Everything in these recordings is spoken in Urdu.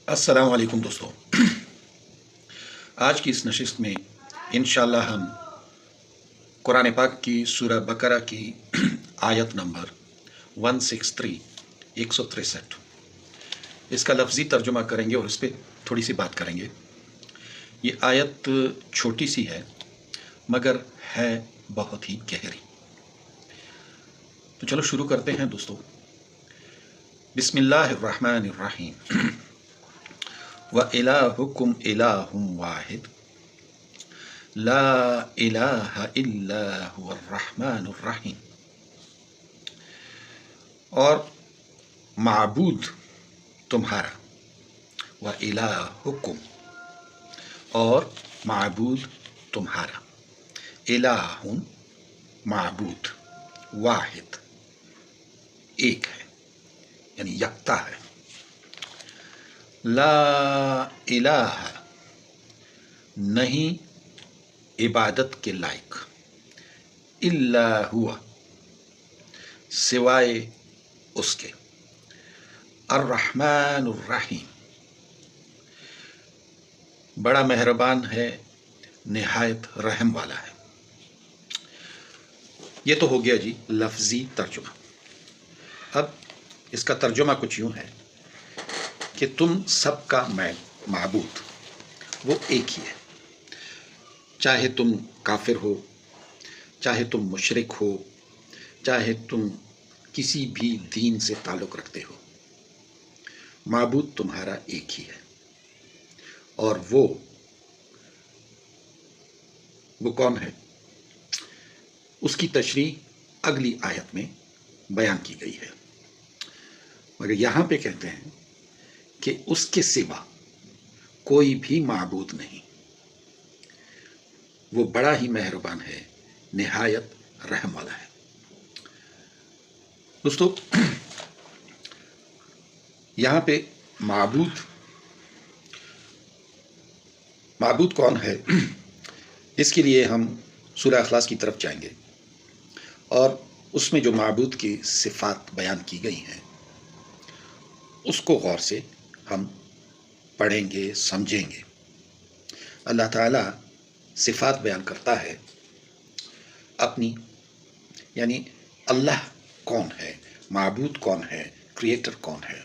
السلام علیکم دوستو، آج کی اس نشست میں انشاءاللہ ہم قرآن پاک کی سورہ بقرہ کی آیت نمبر 163 اس کا لفظی ترجمہ کریں گے اور اس پہ تھوڑی سی بات کریں گے۔ یہ آیت چھوٹی سی ہے مگر ہے بہت ہی گہری، تو چلو شروع کرتے ہیں دوستو۔ بسم اللہ الرحمن الرحیم۔ وَإِلَٰهُكُمْ إِلَٰهٌ وَاحِدٌ لَا إِلَٰهَ إِلَّا هُوَ الرَّحْمَٰنُ الرَّحِيمُ۔ اور معبود تمہارا، وَإِلَٰهُكُمْ اور معبود تمہارا، الہ معبود، واحد ایک ہے یعنی یکتا ہے۔ لا الہ نہیں عبادت کے لائق، الا ہوا سوائے اس کے، الرحمن الرحیم بڑا مہربان ہے، نہایت رحم والا ہے۔ یہ تو ہو گیا جی لفظی ترجمہ۔ اب اس کا ترجمہ کچھ یوں ہے کہ تم سب کا معبود وہ ایک ہی ہے، چاہے تم کافر ہو، چاہے تم مشرک ہو، چاہے تم کسی بھی دین سے تعلق رکھتے ہو، معبود تمہارا ایک ہی ہے۔ اور وہ کون ہے؟ اس کی تشریح اگلی آیت میں بیان کی گئی ہے، مگر یہاں پہ کہتے ہیں کہ اس کے سوا کوئی بھی معبود نہیں، وہ بڑا ہی مہربان ہے، نہایت رحم والا ہے۔ دوستو، یہاں پہ معبود کون ہے، اس کے لیے ہم سورہ اخلاص کی طرف جائیں گے اور اس میں جو معبود کی صفات بیان کی گئی ہیں اس کو غور سے ہم پڑھیں گے، سمجھیں گے۔ اللہ تعالیٰ صفات بیان کرتا ہے اپنی، یعنی اللہ کون ہے، معبود کون ہے، کریٹر کون ہے،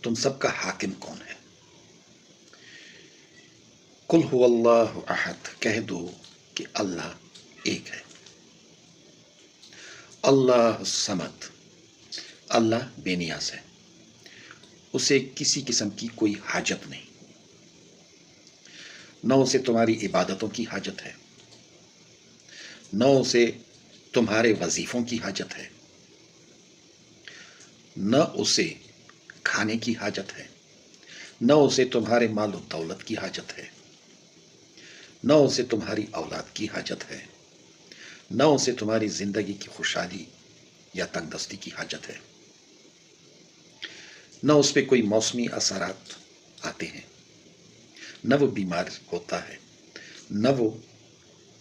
تم سب کا حاکم کون ہے۔ قل هو اللہ احد، کہہ دو کہ اللہ ایک ہے۔ اللہ الصمد، اللہ بے نیاز ہے، اسے کسی قسم کی کوئی حاجت نہیں، نہ اسے تمہاری عبادتوں کی حاجت ہے، نہ اسے تمہارے وظیفوں کی حاجت ہے، نہ اسے کھانے کی حاجت ہے، نہ اسے تمہارے مال و دولت کی حاجت ہے، نہ اسے تمہاری اولاد کی حاجت ہے، نہ اسے تمہاری زندگی کی خوشحالی یا تنگ دستی کی حاجت ہے، نہ اس پہ کوئی موسمی اثرات آتے ہیں، نہ وہ بیمار ہوتا ہے، نہ وہ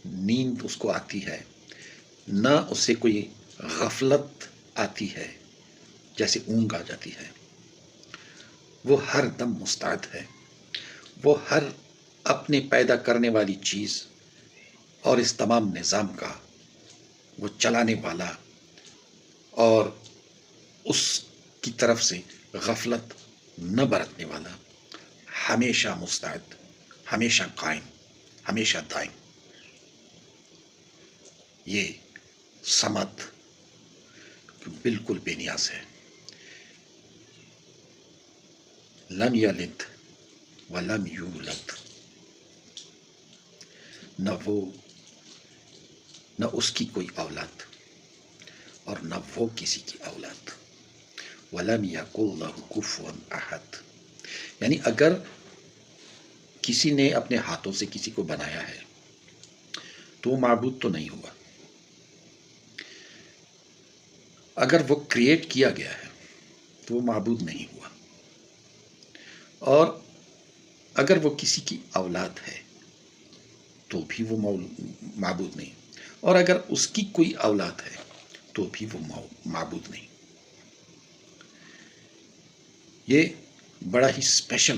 نیند اس کو آتی ہے، نہ اسے کوئی غفلت آتی ہے جیسے اونگ آ جاتی ہے۔ وہ ہر دم مستعد ہے، وہ ہر اپنے پیدا کرنے والی چیز اور اس تمام نظام کا وہ چلانے والا اور اس کی طرف سے غفلت نہ برتنے والا، ہمیشہ مستعد، ہمیشہ قائم، ہمیشہ دائم۔ یہ صمد بالکل بے نیاز ہے۔ لم یلد ولم یولد، نہ وہ، نہ اس کی کوئی اولاد اور نہ وہ کسی کی اولاد۔ وَلَمْ يَكُنْ لَهُ كُفُوًا أَحَدٌ، یعنی اگر کسی نے اپنے ہاتھوں سے کسی کو بنایا ہے تو وہ معبود تو نہیں ہوا۔ اگر وہ کریٹ کیا گیا ہے تو وہ معبود نہیں ہوا، اور اگر وہ کسی کی اولاد ہے تو بھی وہ معبود نہیں، اور اگر اس کی کوئی اولاد ہے تو بھی وہ معبود نہیں۔ یہ بڑا ہی اسپیشل